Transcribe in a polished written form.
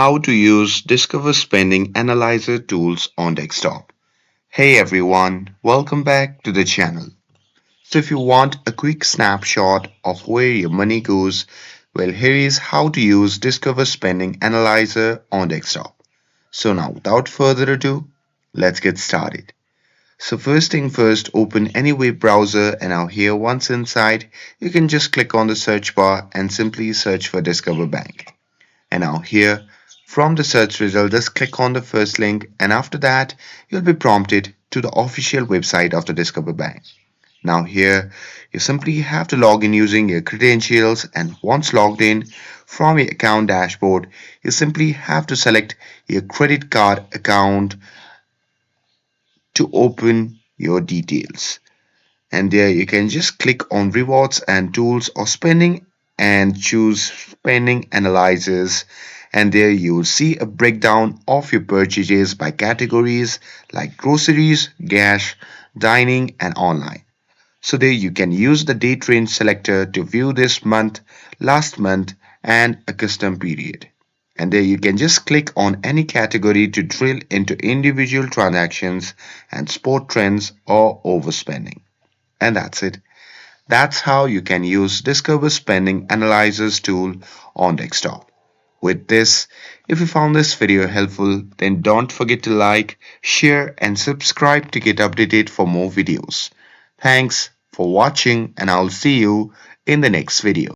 How to use Discover Spending Analyzer tools on desktop. Hey everyone, welcome back to the channel. So if you want a quick snapshot of where your money goes, well here is how to use Discover Spending Analyzer on desktop. So now without further ado, let's get started. So first thing first, open any web browser and now here once inside, you can just click on the search bar and simply search for Discover Bank. And now here from the search result, just click on the first link and after that you'll be prompted to the official website of the Discover Bank. Now here you simply have to log in using your credentials, and once logged in from your account dashboard you simply have to select your credit card account to open your details, and there you can just click on rewards and tools or spending and choose spending analyzers, and there you will see a breakdown of your purchases by categories like groceries, gas, dining and online. So there you can use the date range selector to view this month, last month and a custom period. And there you can just click on any category to drill into individual transactions and spot trends or overspending. And that's it. That's how you can use Discover Spending Analyzers tool on desktop. With this, if you found this video helpful, then don't forget to like, share and subscribe to get updated for more videos. Thanks for watching and I'll see you in the next video.